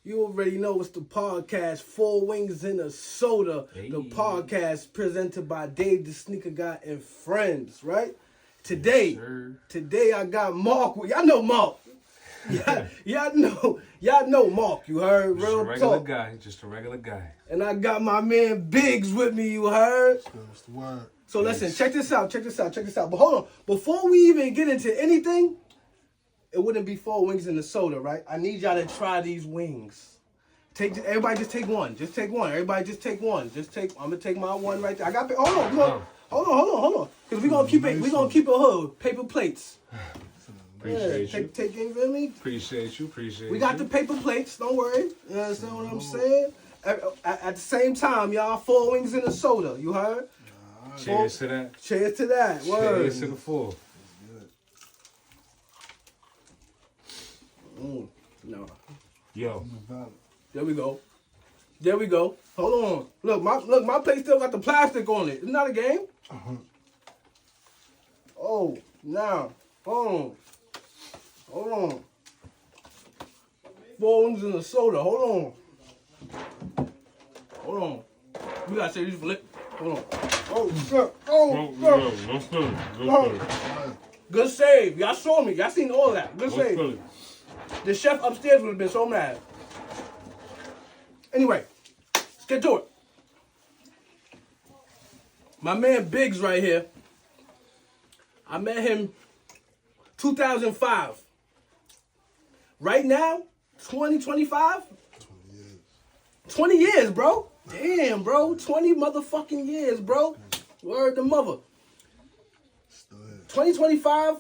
You already know it's the podcast, Four Wings and a Soda. Hey. The podcast presented by Dave the Sneaker Guy and friends, right? Today I got Mark. Y'all know Mark. Y'all know Mark. You heard? Just Real a regular talk. guy. Just a regular guy. And I got my man Biggs with me. You heard? What's the word? So listen, check this out. But hold on. Before we even get into anything, it wouldn't be Four Wings and a Soda, right? I need y'all to try these wings. Everybody just take one. Just take one. Everybody just take one. I'm gonna take my one right there. I got. Hold on. Because we gonna keep it. We gonna keep it hood. Paper plates. Appreciate you. Take you feel me? Appreciate you. We got the paper plates. Don't worry. You understand what I'm saying? At the same time, y'all, Four Wings and a Soda. You heard? Cheers to that. Cheers to that. Word. Cheers to the four. No. Yo. There we go. Hold on. Look, my plate still got the plastic on it. Isn't that a game? Oh, now. Hold on. Four Wings and a Soda. Hold on. We gotta say this flip. Hold on. Oh, shit. Good save. Y'all saw me. Y'all seen all that. Good save. The chef upstairs would have been so mad. Anyway, let's get to it. My man Biggs right here. I met him 2005. Right now, 2025? 20 years, bro. Damn, bro. 20 motherfucking years, bro. Word to mother. 2025,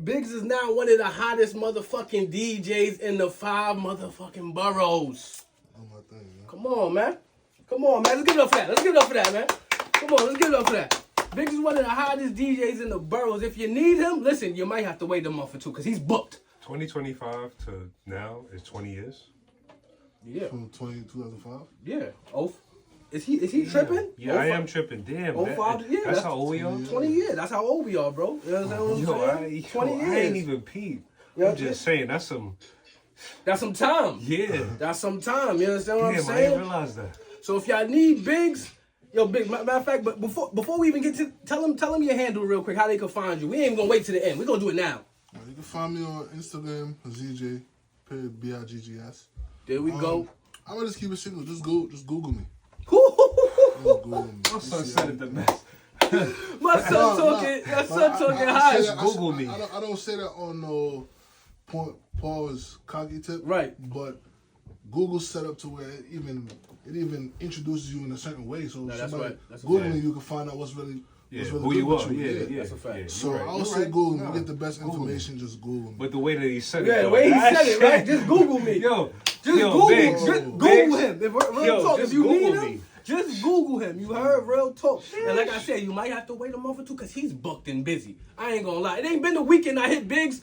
Biggs is now one of the hottest motherfucking DJs in the 5 motherfucking boroughs. Come on, man. Let's give it up for that, man. Come on, let's give it up for that. Biggs is one of the hottest DJs in the boroughs. If you need him, listen, you might have to wait a month or two because he's booked. 2025 to now is 20 years. Yeah. From 2005? Yeah. Oh, is he tripping? Yeah, I am tripping. Damn. 05, yeah. That's how old we are? 20 years. That's how old we are, bro. You know what I'm saying? 20 years. I ain't even peep. I'm just saying, that's some time. Yeah. That's some time. You understand what I'm Damn, I saying? didn't realize that. So if y'all need Biggs, yo, Biggs, matter of fact, but before we even get to, tell them your handle real quick, how they can find you. We ain't even gonna wait to the end. We're gonna do it now. You can find me on Instagram, ZJ, BIGGS. There we go. I'm gonna just keep it simple. Just Google me. My son said it the best. My son talking high. Google me. I don't say that on no pause cocky tip. Right. But Google's set up to where it even introduces you in a certain way. So that's somebody right. That's Googling right. you can find out what's really who you are. Yeah. That's a fact. So right. I'll say Google me. You get the best information, just Google me. But the way that he said it, Yeah, the way he said it, right? Just Google me. Just Google Biggs. Google him. Real talk. Just If you need Google him, me. just Google him. You heard? Real talk. And like I said, you might have to wait a month or two because he's booked and busy. I ain't gonna lie. It ain't been the weekend I hit Biggs.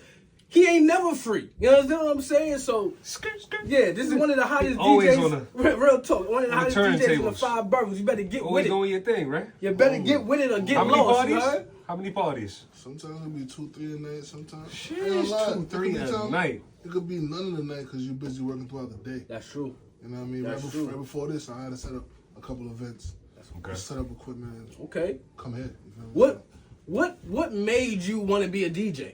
He ain't never free. You understand what I'm saying? So, yeah, this is one of the hottest Always DJs. on the real talk. One of the hottest DJs in the turntables. 5 boroughs. You better get Always with it. doing your thing, right? You better get with it or get How many lost. parties? You heard? How many parties? Sometimes it'll be 2, 3 a night. Sometimes. Shit, I ain't gonna lie. 2, 3 a night. It could be none of the night because you're busy working throughout the day. That's true. You know what I mean? That's true. Right before this, I had to set up a couple events. Okay. Set up equipment and Okay. come here. You feel me? What made you want to be a DJ?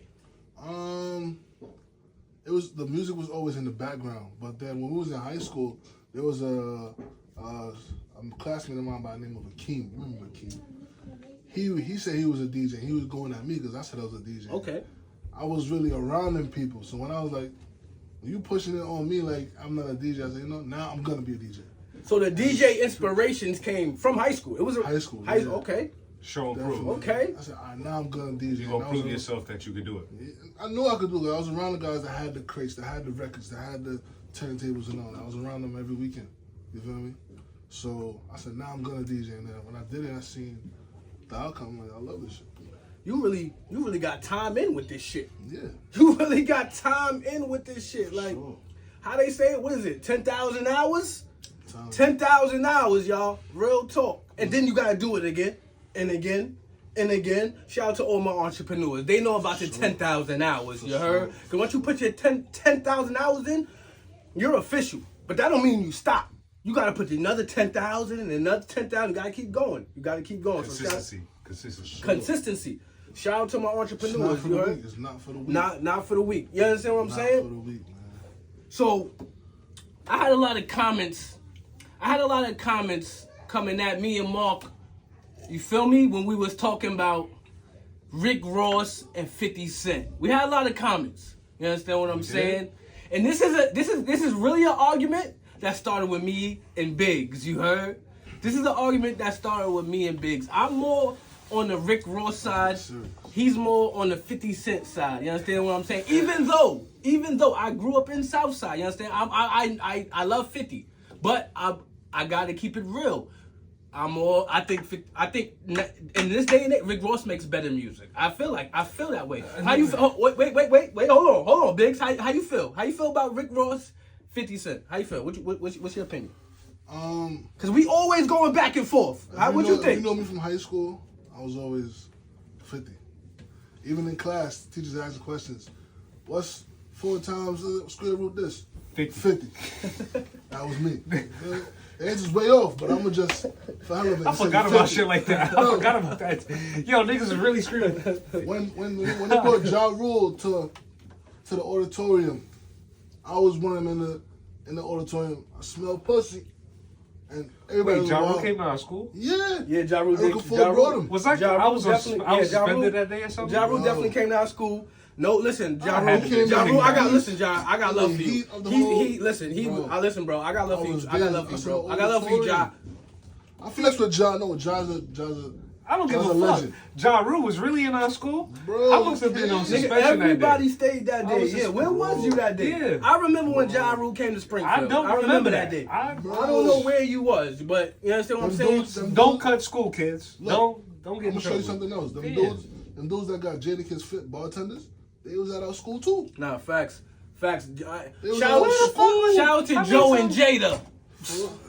It was the music was always in the background, but then when we was in high school, there was a classmate of mine by the name of Akeem. Remember Akeem? He said he was a DJ. He was going at me because I said I was a DJ. Okay. I was really around them people, so when I was like, you pushing it on me like I'm not a DJ, I said, now I'm gonna be a DJ. So the DJ inspirations came from high school. It was High school. Yeah. Okay. Show and prove. Okay. I said, all right, now I'm gonna DJ. You're gonna prove yourself that you can do it. I knew I could do it. I was around the guys that had the crates, that had the records, that had the turntables and all that. I was around them every weekend. You feel me? So I said, now I'm gonna DJ. And then when I did it, I seen the outcome. Like, I love this shit. You really got time in with this shit. Yeah. You really got time in with this shit. Like, Sure. how they say it? What is it? 10,000 hours? Time. 10,000 hours, y'all. Real talk. And then you gotta do it again and again and again. Shout out to all my entrepreneurs. They know about the 10,000 hours. You heard? Because once you put your 10,000 hours in, you're official. But that don't mean you stop. You got to put another 10,000 and another 10,000. You got to keep going. You got to keep going. Consistency. Shout out to my entrepreneurs. It's not for the week. It's not for the week. Not for the week. You understand what I'm saying? Not for the week, man. So, I had a lot of comments. Coming at me and Mark. You feel me? When we was talking about Rick Ross and 50 Cent. We had a lot of comments. You understand what I'm saying? And this is really an argument that started with me and Biggs. You heard? This is an argument that started with me and Biggs. I'm more on the Rick Ross side. He's more on the 50 Cent side. You understand what I'm saying? Even though I grew up in Southside, you understand? I love 50, but I gotta keep it real. I think in this day and age, Rick Ross makes better music. I feel that way. How you feel? Wait, hold on, Biggs. How you feel? How you feel about Rick Ross, 50 Cent? How you feel? What's your opinion? Because we always going back and forth. What you think? You know me from high school. I was always 50. Even in class, teachers asking questions. What's 4 times square root this? 50. That was me. The answer's way off, but I'm gonna just I forgot about shit like that. I forgot about that. Yo, niggas is really screwing. When they brought Ja Rule to the auditorium, I was one of them in the auditorium. I smelled pussy, and everybody. Wait, Ja Rule came to our school? Yeah, Ja Rule brought him. Was that? I was suspended that day or something. Ja Rule definitely came to our school. No, listen, Ja Rule. I got love for you. Listen, bro. I got love for you. I got love for you, Ja. I flex with Ja. No, Ja's a I don't give a fuck. Legend. Ja Rule was really in our school? Bro, I must have been on suspension everybody that day. stayed that day. Yeah, where was you that day? Yeah. I remember when Ja Rule came to Springfield. I remember that day. I don't know where you was, but you understand what I'm saying? Don't cut school, kids. Look, don't get in trouble. I'm gonna show you something else. Them dudes that got Jadakiss Fit bartenders, they was at our school too. Nah, facts. Shout Shout out to Joe and Jada.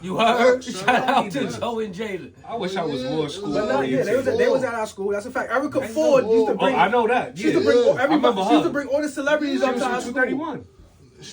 You heard? Shout out to Joe and Jada. I wish I was more school. But no, yeah, they was at our school. That's a fact. Erica Ford used to bring. I know that. She used to bring everybody. She used to her. bring all the celebrities up to our school. 231.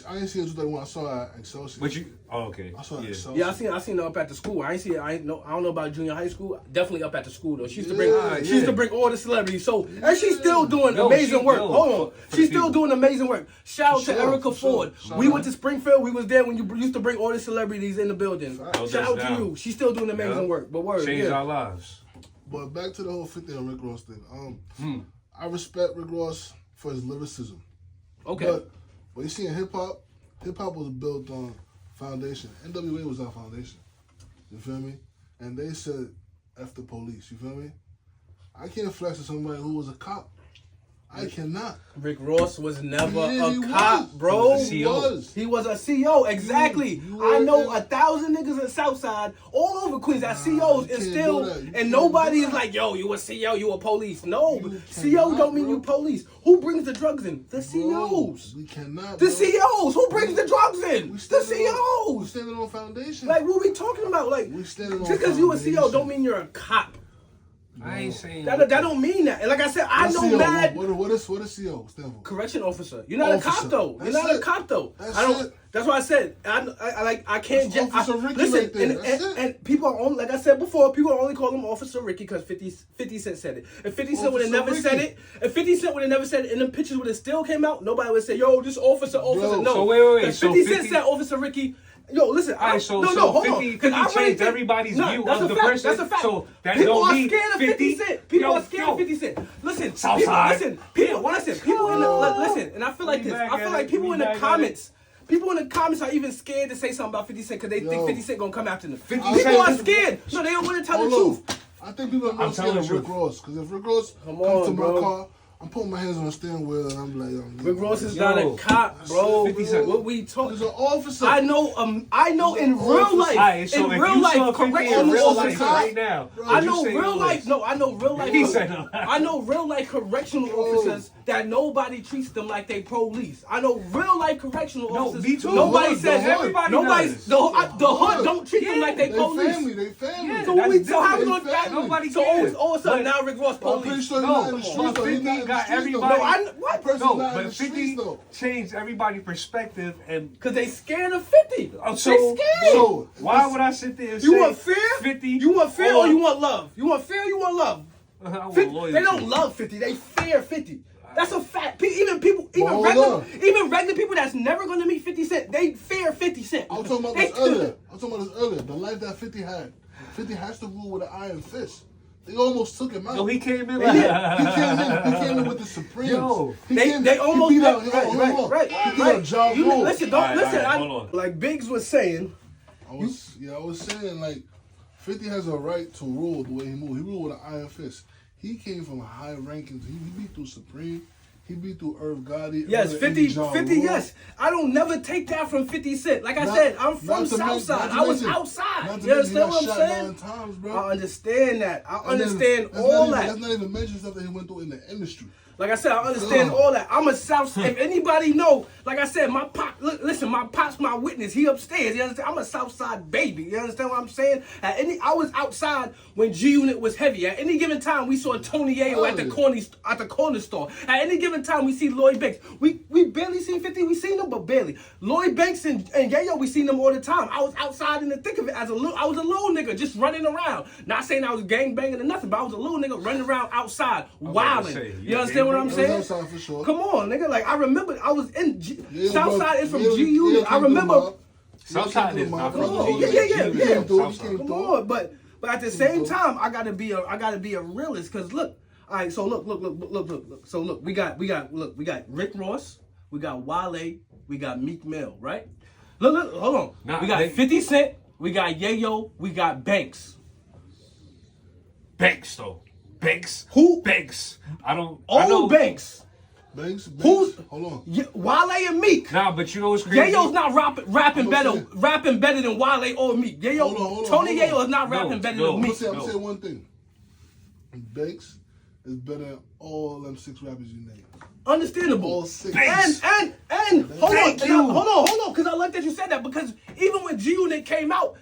I didn't see her 231. I saw her at Excelsior. But you? Oh, okay. I saw her at Excelsior. Yeah, I seen her up at the school. I don't know about junior high school. Definitely up at the school though. She used to bring all the celebrities. So and she's still doing amazing work. Hold on, she's still doing amazing work. Shout out to Erica Ford. We went to Springfield. We was there when you used to bring all the celebrities in the building. Shout out to you. She's still doing amazing work. But word, change our lives. But back to the whole 50 and Rick Ross thing. I respect Rick Ross for his lyricism. Okay. But you see in hip hop was built on foundation. NWA was our foundation. You feel me? And they said F the police. You feel me? I can't flex with somebody who was a cop. I cannot. Rick Ross was never a cop, bro. He was. He was a CO, exactly. I know 1,000 niggas in Southside, all over Queens, that COs, and still, and nobody is like, yo, you a CO, you a police. No, CO don't mean you police. Who brings the drugs in? The COs. We cannot. The COs. Who brings the drugs in? The COs. We standing on foundation. Like, what we talking about? Like, just because you a CO don't mean you're a cop. I ain't saying that don't mean that. And like I said, I know CO? mad. What is CO stand for? Correction officer. You're not a cop though. You're not a cop though. That's why I said I can't just listen. And people are only, like I said before, people only call him Officer Ricky because 50 Cent said it. If 50 Cent would have never said it, and them pictures would have still came out, nobody would say, "Yo, this officer." No. So wait. If 50 Cent said Officer Ricky. Yo, listen. Hold on. 50 changed everybody's view of the person. That's a fact. So that people don't are mean scared of 50 Cent. People are scared of 50 Cent. Listen, Southside. People in the listen, and I feel like this. I feel like people in the comments. People in the comments are even scared to say something about 50 Cent because they think 50 Cent gonna come after them. People are scared. No, they don't want to tell the truth. I think people are more scared of Rick Ross because if Rick Ross comes to my car, I'm putting my hands on the steering wheel and I'm like, Rick Ross is not a cop, bro. 50 Cent. What we talking? He's an officer. I know in real life. Right, in real life, correctional officers. Right now. I know real life. No, I know real life. He said no. I know real life correctional officers that nobody treats them like they police. I know real life correctional officers. me too. Nobody The says hood, everybody nobody's does. the hood don't treat them like they They police. family. They family. Yeah, So that's how we different. gonna that? Nobody So cares. all of a sudden But- now Rick Ross I'm pretty police. sure he's No, not in the but streets, though. He's 50 not in the got streets, everybody- though. No, what? Person's No, not in but the 50 streets, though. changed everybody's perspective and Cause they scared of 50. Oh, They so- scared. So, why would I sit there and You say want fear? 50? You want fear or you want love? You want fear or you want love? I want 50, loyalty. they don't love 50. They fear 50. That's a fact. Even hold regular, on. even regular people that's never gonna meet 50 Cent, they fear 50 Cent. I was talking about They this still- earlier. The life that 50 had. 50 has to rule with an iron fist. They almost took him out. No, he came in He like came in with the Supremes. Yo, They almost he beat out, right. He beat out Ja You Rule. listen, don't All right, listen. all right, hold on. Like Biggs was saying, I was saying, like, 50 has a right to rule the way he moved. He ruled with an iron fist. He came from high rankings. He beat through Supreme. He beat through Irv Gotti. yes, Irv 50, Ja 50, Rule. yes. I don't never take that from 50 Cent. Like I Not- said, I'm not from to men- Southside. not to I was mention- outside. not to You mention he understand got what I'm shot saying? 9 times, bro. I understand that. I And then- understand that's all not even- that. That's not even mention stuff that he went through in the industry. Like I said, I understand all that. I'm a South. If anybody know, like I said, my pop. Listen, my pop's my witness. He upstairs. You understand? I'm a Southside baby. You understand what I'm saying? I was outside when G Unit was heavy. At any given time, we saw Tony Yayo at the corner store. At any given time, we see Lloyd Banks. We barely seen 50. We seen them, but barely. Lloyd Banks and Yayo, we seen them all the time. I was outside in the thick of it as I was a little nigga just running around. Not saying I was gang banging or nothing, but I was a little nigga running around outside, wilding. say, You yeah, understand what I'm That was saying? outside for sure. Come on, nigga. Like I remember, I was in Yeah, Southside bro. is from Yeah, G Unit. yeah, I remember. Southside is not Come from on, G yeah. He came through, he came Come through. on, but at the same time, I gotta be a realist. Cause look, all right. So look. So look, we got Rick Ross, we got Wale, we got Meek Mill, right? Look, hold on. Nah, we got they- 50 Cent, we got Yayo, we got Banks. Banks though. Banks. Who? Banks. I know. Old Banks. Banks, Who's? hold on. Wale and Meek. Nah, but you know what's crazy? Yayo's not rapping saying- better than Wale or Meek. Yayo, Hold on, Tony hold on. Yayo is not rapping better no. than I'm Meek. gonna say one thing. Banks is better than all them 6 rappers you named. Understandable. All 6. Banks. And hold Thank on, you. hold on, because I like that you said that because even when G Unit came out,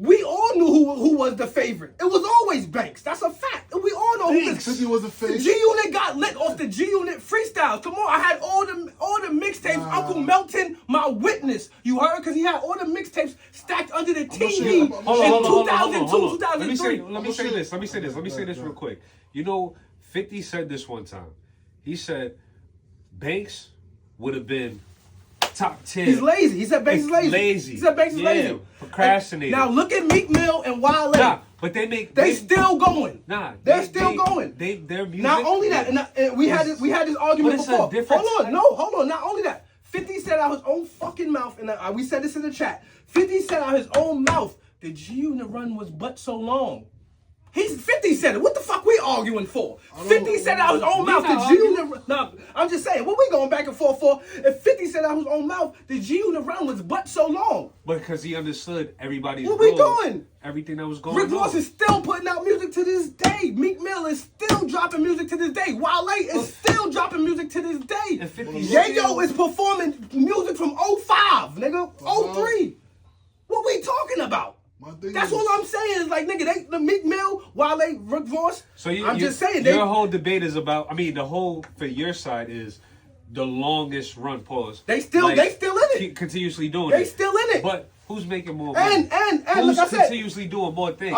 we all knew who was the favorite. It was always Banks. That's a fact. We all know who Banks. 50 was a face. G Unit got lit off the G Unit freestyles. Come on, I had all the mixtapes. Nah. Uncle Melton, my witness. You heard? Because he had all the mixtapes stacked under the gonna TV share- in I'm Hold on, 2002, hold on. 2003. Let me say this. Let me say this real quick. You know, 50 said this one time. He said Banks would have been top 10. He's lazy. He said Banks is lazy. Lazy. He said Banks is Yeah, lazy. procrastinating. Now look at Meek Mill and Wale. Nah, but they Still going. Nah, They're still going. Their music. Not only that, and we had this argument But it's a before. different Hold on. Not only that, 50 said out his own fucking mouth, and we said this in the chat. 50 said out his own mouth, the G Unit run was but so long. 50 said it. What the fuck we arguing for? 50 said out his own mouth, the G Unit. No, I'm just saying. What we going back and forth for? If 50 said out his own mouth, the G Unit run was but so long. Because he understood everybody's What we role, doing? everything that was going Rick on. Ross is still putting out music to this day. Meek Mill is still dropping music to this day. Wale is still dropping music to this day. And 50 Yayo is performing music from 05, nigga. 03. What we talking about? My thing That's is- all I'm saying is like, nigga, the Meek Mill, Wale, Rick Ross. So I'm just saying. your whole debate is about. I mean, the whole for your side is the longest run. Pause. They still in it. Keep continuously doing They it. still in it. But who's making more money? And who's like I said, continuously doing more things?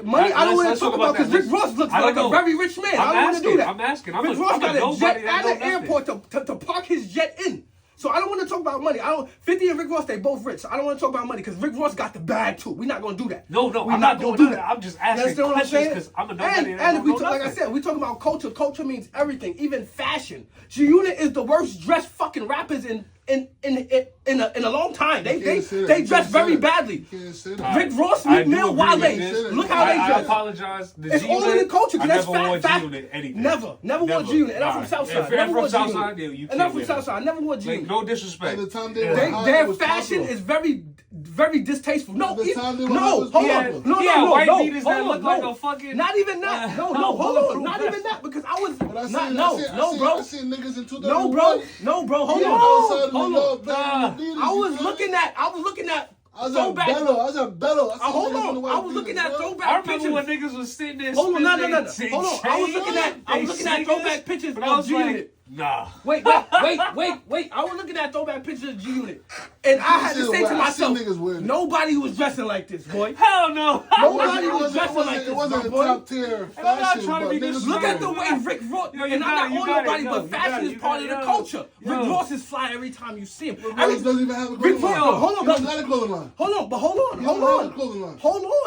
money I don't want let's to talk about because Rick Ross looks I don't like a know. very rich man. I don't want to do that. I'm asking. Rick Ross got a nobody jet that at know an nothing. airport to park his jet in. So I don't want to talk about money. 50 and Rick Ross, they both rich. So I don't want to talk about money because Rick Ross got the bag too. We're not going to do that. No, We're I'm not gonna doing that. I'm just You asking understand what I'm questions saying? because I'm a nobody. And we talk, like I said, we talk about culture. Culture means everything, even fashion. G Unit is the worst dressed fucking rappers in a long time. They dress very badly. Rick Ross, I Meek do Mill, agree Wale. with this. Look how they I dress. apologize. The It's all in the G-Unit, culture. I That's never wore fact. G-Unit anything. Never wore G-Unit. And I'm from Southside. If Never you're wore from G-Unit. Southside, you And can't I'm from wear that. Southside. I never wore G-Unit. Like, no disrespect. At the time they were hot, it Their was fashion popular. is very distasteful. No, At the time they were hot, it no, was hold popular. on. Yeah, white No, beaters hold that on, look like no. a fucking- Not even that. No, hold on. Not even that because I was But I Nah, seen, no, bro. I seen niggas in 2001. No, bro. Hold Yeah, on. outside of New Hold York, on. playing Adidas, I you was feel looking me? at I was throwback. at Bello. I seen Hold niggas in on. the I white was looking at Adidas, bro. throwback I remember when pictures. niggs was sitting there. Hold on, no. spitting Hold they on. I was looking at they throwback singers, pictures but I was of G like, Unit. nah. Wait. I was looking at throwback pictures of G Unit, and I had to say to I seen myself, niggas wearing it. nobody was dressing like this, boy. Hell no. Nobody was It dressing like it this, wasn't my a boy. top tier And I'm not fashion, trying to but be niggas Look at the wearing way it. Rick Ross, Yo, you and I'm got not it, you on got it, nobody, yo, but you fashion got it, is you part got of it, the yo. culture. Yo. Rick Ross is fly every time you see him. Rick Ross doesn't even have a Rick clothing Ross, line. hold on, He doesn't got a clothing line. Hold on. You don't have a clothing line.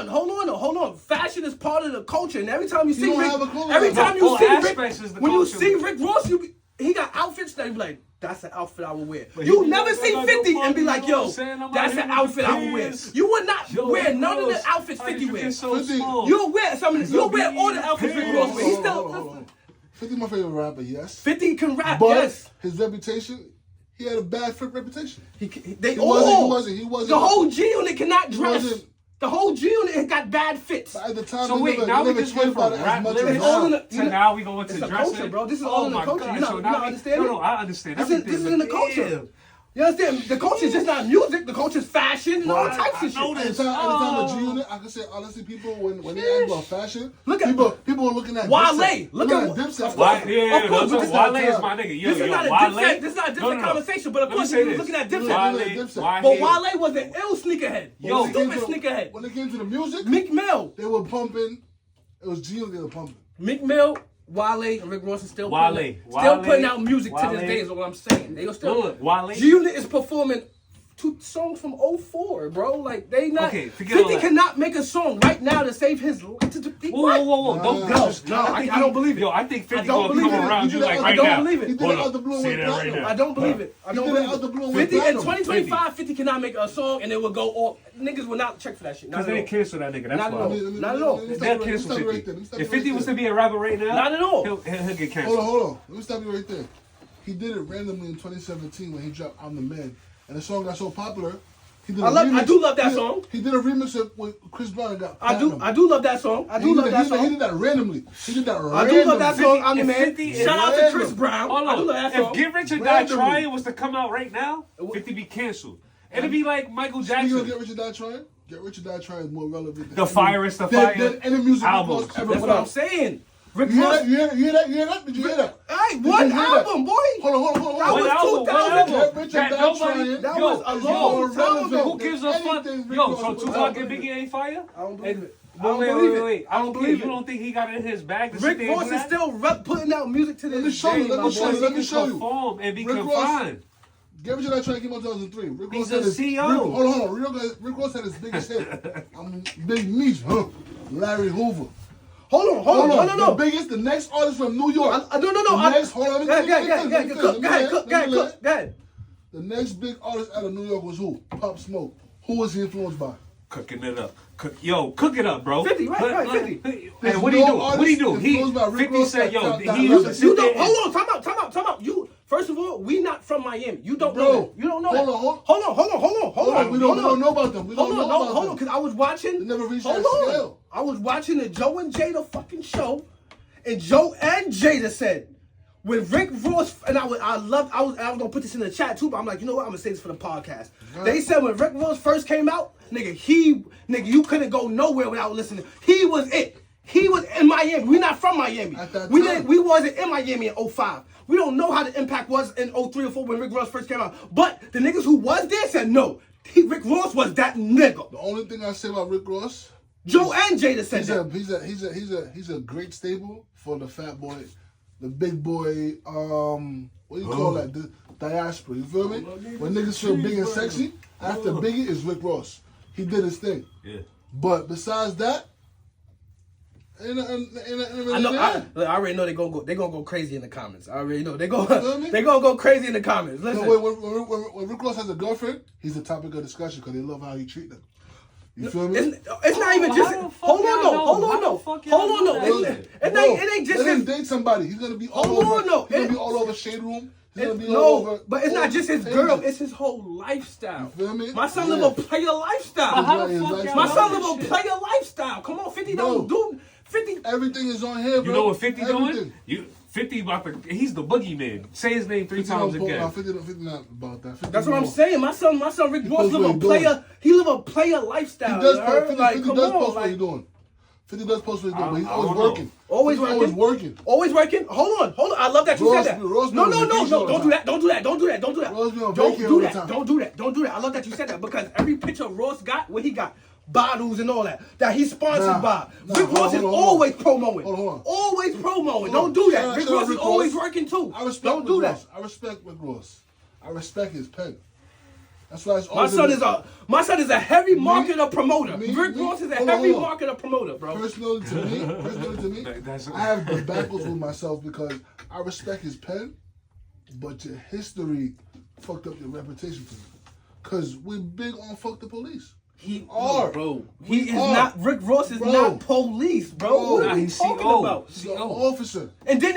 Hold on. Fashion is part of the culture, and every time you see don't Rick, have a clothing every line. time you All see Rick, aspects is the when you culture. see Rick Ross, he got outfits that you be like, that's an outfit I would wear. But You he never be like, see I got 50 no and be money, like, you know what yo, I'm saying? I'm that's out an here with outfit the I would wear. pants. You would not Yo, wear Rick none of Ross, the outfits how 50 did you wears. get so 50. small? You'll wear some of the, you'll wear all the outfits Rick Ross wear. He's Hold on. still 50 my favorite rapper, yes. 50 can rap, But yes. his reputation, he had a bad reputation. They He all. wasn't. The whole G Unit cannot dress. wasn't- The whole G Unit got bad fits. But at the time, So they wait, never, now they we never just cared went about from it as rap much lyrics It's all in as the- to now we going to It's a dressing. culture, bro. This is all in the my culture. God. You not- So you now not we- understanding? No, I understand This everything. is in the but culture. damn. You understand? The culture is just not music. The culture is fashion and all Well, types of I shit. know At the this. time of Oh. G Unit, I can say honestly, people when they ask about fashion, Look at- people were looking at Wale. Dipset. Look Looking at- Dipset. of Why? course. Yeah, Of course, that's but what this Wale not- is my nigga. Yo, This is yo, not a Wale. Dipset. This is not a different conversation. But of Let me course, say you was this. looking at Look Dipset. at Wale, Dipset. why But hate- Wale was an ill sneakerhead. Yo, Stupid sneakerhead. When it came to the music, Meek Mill. they were pumping. It was G Unit they were pumping. Meek Mill, Wale, and Rick Ross is still Wale. putting out music to this Wale. day is what I'm saying. They still Look, Wale. G Unit is performing 2 songs from 04, bro. Like they not Okay, forget all 50 that. cannot make a song right now to save his life. Whoa. Don't No, I don't believe it. Yo, I think 50 don't gonna believe come it. around He you did it like out- right I don't now. believe it. He did it Hold out up. the blue and Say went that right platinum. now. I don't believe it. I He don't did it believe out the blue it. and 50 in platinum. 2025, 50 cannot make a song and it will go off. Niggas will not check for that shit. Not Because at they all. cancel that nigga. That's Not at why. all. Not at all. Let me stop They'll you right- cancel let me stop you 50. right there. Let me stop If you 50 right was there. to be a rapper right now, Not at all. He'll get Hold canceled. on. Let me stop you right there. He did it randomly in 2017 when he dropped "I'm the Man," and the song got so popular. He did a I do love that he did- song. He did a remix with Chris Brown and got I do platinum. love that song. I And do he love did- that He song. did that randomly. He did that randomly. I do love that song. I'm the If man. 50 is Shout out to random. Chris Brown. Hold I do on. love that song. If Get Rich or Die Randomly. Trying was to come out right now, 50 be canceled. It'd be like Michael Speaking of Jackson. Get Rich or Die Trying, Get Rich or Die Trying is more relevant. The Fire is the Fire Than any music albums. Rick Ross ever That's put what I'm out. saying. Rick You hear Ross. that? You hear that? You hear that? Did you hear that? Hey, Did you one hear that? album, boy. Hold on. That One was album, 2000. one album. Get Rich or That Die nobody- Trying. That Yo, was a is long more time relevant ago. Who gives a than fuck? anything Rick Yo, Ross so put Tupac out. and Biggie ain't fire? I don't believe it. I But don't wait, believe wait, it. wait. I don't believe You it. don't think he got it in his bag to sit Rick there and Ross do is that? still putting out music to Let me this show day, you. Let my me show boy. you. Let me show you. Perform and be Rick Ross- confined. Get Rich or Die Trying came out in 2003. Rick He's Ross had a his, CEO. Hold on. Rick Ross had his biggest hit. I'm Big Meech, huh? Larry Hoover. Hold on. No. The biggest, the next artist from New York. No. The next, hold on. Go ahead. The next big artist out of New York was who? Pop Smoke. Who was he influenced by? Cooking it up. Cook it up, bro. 50, right, 50. And what do you do? What do you do? Artist He influenced by Rick 50 Ross said, that yo, top he that used to level. sit You there. don't. Hold on. Time out. You. First of all, we not from Miami. You don't Bro, know that. You don't know hold that. on. Hold on. We don't know about them. We don't know about them. Because I was watching. They never reached hold that on. scale. I was watching the Joe and Jada fucking show, and Joe and Jada said, when Rick Ross and I was gonna put this in the chat too, but I'm like, you know what? I'm gonna say this for the podcast. Right. They said when Rick Ross first came out, nigga, you couldn't go nowhere without listening. He was it. He was in Miami. We not from Miami. At that We time. we wasn't in Miami in 05. We don't know how the impact was in 03 or 4 when Rick Ross first came out. But the niggas who was there said no. Rick Ross was that nigga. The only thing I say about Rick Ross, Joe and Jada said that. he's a great stable for the fat boy, the big boy. What do you call that? The diaspora. You feel me? When niggas feel big and sexy, after Biggie is Rick Ross. He did his thing. Yeah. But besides that, I know. I already know they're gonna go crazy in the comments. I already know they're gonna go crazy in the comments. Listen, when Rick Ross has a girlfriend, he's a topic of discussion because they love how he treat them. You feel me? it's not even just. How the fuck Hold on, y'all no. know? Hold on, How no. the fuck y'all Hold on, know no. that? It ain't just let him his. date somebody. He's gonna be all Hold over. on, no. He's gonna be all over Shade Room. He's gonna be all No, over. but it's not just his all girl. over It's his whole lifestyle. You feel me? My son Yeah. live a player But lifestyle. how the His fuck lifestyle. y'all My know son this live a shit? player lifestyle. Come on, 50 Bro. don't do 50. Everything is on here, bro. You know what 50 Everything. doing? 50 about to. He's the boogeyman. Say his name 3 times again. 50 not about that. 50 That's what I'm more. saying. My son Rick Ross live a what he doing. player. He live a player lifestyle. He does you post, heard? 50, Like, 50 come does on, post what like, he's doing. 50 does post what he's doing, but he's I always don't know. working. Always He's working. always working. Always working. Hold on. I love that you Ross- said that. Ross No, be on vacation all the don't do that. Don't do that. Don't do that. Don't do that. Ross be on Don't vacation do all the that. time. Don't do that. Don't do that. I love that you said that because every picture Ross got, what he got, bottles and all that he's sponsored by. Rick Ross is always promoting. Hold on. Always promoting. Hold Don't on. do that. Shout out Rick Ross is Rick always Ross. working too. I respect Don't do Rick that. Ross. I respect Rick Ross. I respect his pen. That's why it's My always son is a heavy marketer promoter. Me? Rick Me? Ross is a Hold on, heavy hold on. marketer promoter, bro. Personally to me, That's- I have the backwards with myself because I respect his pen, but your history fucked up your reputation for me. Cause we're big on fuck the police. He are. bro. We He is are. not. Rick Ross is Bro. not police, bro. Bro. What Nah, are we he's talking CO. about? He's an CO. officer. And then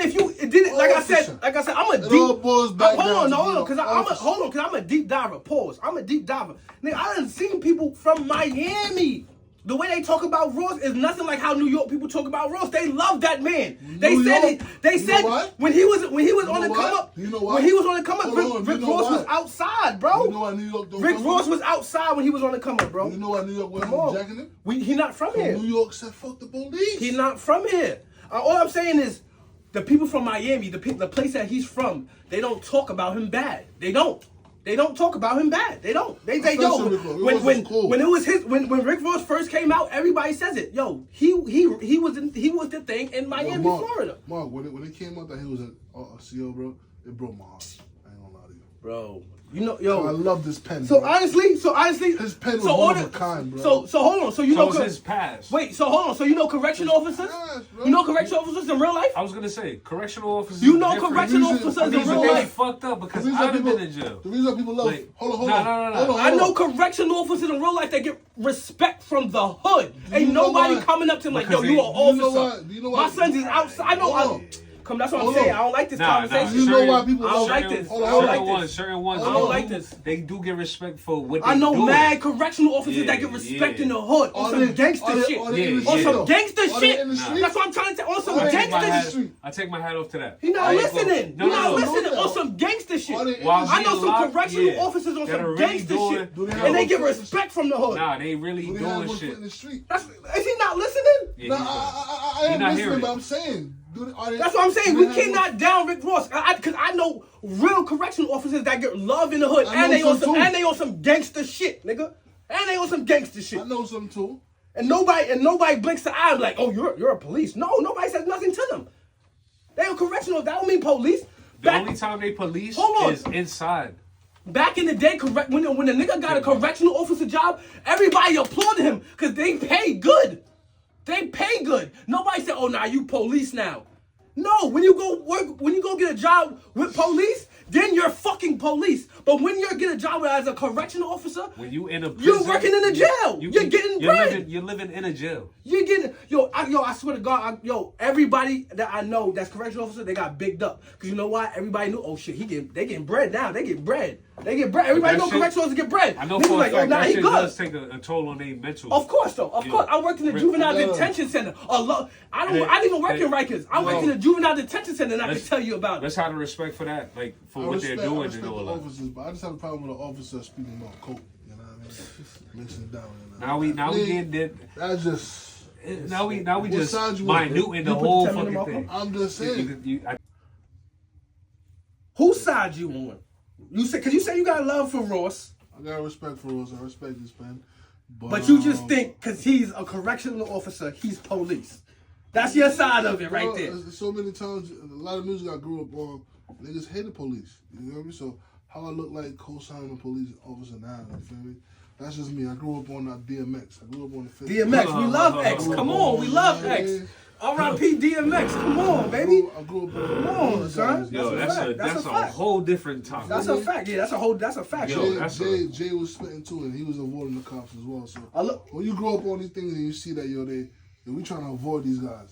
like I Officer. said, I'm a It deep. all boils back hold down on, to hold being on, because an officer. I'm a deep diver. Pause. I'm a deep diver. Nigga, I done seen people from Miami. The way they talk about Ross is nothing like how New York people talk about Ross. They love that man. They New said York? they You said know what? when he was on You the know come what? up. You know what? When he was on the come up, Hold on, Rick you know Ross was what? outside, bro. You know why New York don't Rick fuck Ross with was outside when he was on the come up, bro. You know why New York Come wasn't on. jacking him? He not from here. New York said fuck the police. He's not from here. All I'm saying is, the people from Miami, the place that he's from, they don't talk about him bad. They don't. They don't talk about him bad. They don't. They say, yo, Rick Ross was cool. when Rick Ross first came out, everybody says it. Yo, he was the thing in Miami, Mark, Florida. Mark, when it came out that he was a CO, bro, it broke my heart. I ain't gonna lie to you. Bro, you know, yo, I love this pen. So bro. honestly, his pen was one of a kind, bro. So hold on. So you So know, it's his past. wait. So hold on. So you know correctional officers? past, bro. You know correctional officers in real life? I was gonna say correctional officers. You know different. correctional The reason- officers the in reason real They life? fucked up because The reason I've people- been in jail. The reason why people love. Like, hold on. no. Hold on. I know correctional officers in real life that get respect from the hood. Ain't you know nobody why? coming up to him like, Because yo, you they- an do you know officer. why? Do you know My why? son's is outside. I know. Hold on. Come, that's what I'm Hold saying. on. I don't like this Nah, conversation. You know why people I don't love- like this. Hold on, I don't hold on. like this. Certain ones. I don't like this. They do get respect for what they I know do. mad correctional officers Yeah, that get respect yeah. in the hood on Are some they- gangster are they- shit. are they in the Yeah, On yeah. some street? gangster Are they shit. in the street? That's what I'm trying to say. On some Are they- I take my gangster hat- shit. street? I take my hat off to that. He not I ain't gonna- listening. No, He no, not no. listening no. on some gangster shit. Are they in While the I street? know some locked, correctional yeah. officers on That are some really gangster doing- shit. Do they have And they no get foot in the respect from the hood. Nah, they really Do they have doing one foot shit. in the street? Is he not listening? Yeah, Nah, he's doing- I He am not listening, hearing but it. I'm saying. That's what I'm saying. We cannot down Rick Ross because I know real correctional officers that get love in the hood, I and know they on some some too. and they on some gangster shit, nigga. And they on some gangster shit. I know some too. And nobody blinks the eye like, oh, you're a police. No, nobody says nothing to them. They are correctional. That don't mean police. The only time they police Hold on. is inside. Back in the day, when the nigga got a correctional officer job, everybody applauded him because they pay good. They pay good. Nobody said, oh, nah, you police now. No, when you go get a job with police, then you're fucking police. But when you get a job as a correctional officer, When you in a prison, you're working in a jail. You're getting bread. You're living in a jail. You're getting, I swear to God, everybody that I know that's correctional officer, they got bigged up. Because you know why? Everybody knew, oh shit, they getting bread now. They get bread. Everybody that know shit- correctional officers get bread. I know Niggas for a like, fact oh, nah, that he shit good. does take a toll on their mental. Of course, though. Of course. I worked in the juvenile Yeah. detention center. I And didn't even work in Rikers. I worked in the juvenile detention center, and I can Let's- tell you about it. Let's have the respect for that, like for I what respect, they're doing I and respect all the that. officers, but I just have a problem with the officer speaking about coke. You know what I mean? Mixing it down. You know? Now we getting it. That's just. Now we What just side you on, minute in the You put whole 10 in the fucking mouth? thing. I'm just saying. Whose side you on? You say, because you say you got love for Ross, I got respect for Ross. I respect this man. but you just think because he's a correctional officer, he's police. That's your side of it right bro, there. So many times, a lot of music I grew up on, niggas hated police. You know what I mean? So how I look like co-signing a police officer now? You feel me? That's just me. I grew up on DMX. I grew up on the 50s. DMX, we love X. Come on, we love X. R.I.P. DMX. Come on, baby. I grew up on. Come on, son. Yo, That's a fact. that's a fact. whole different topic. That's a fact. Yeah, that's a fact. Yo, Jay, that's Jay was spitting too, and he was avoiding the cops as well. So I look- when you grow up on these things and you see that we trying to avoid these guys,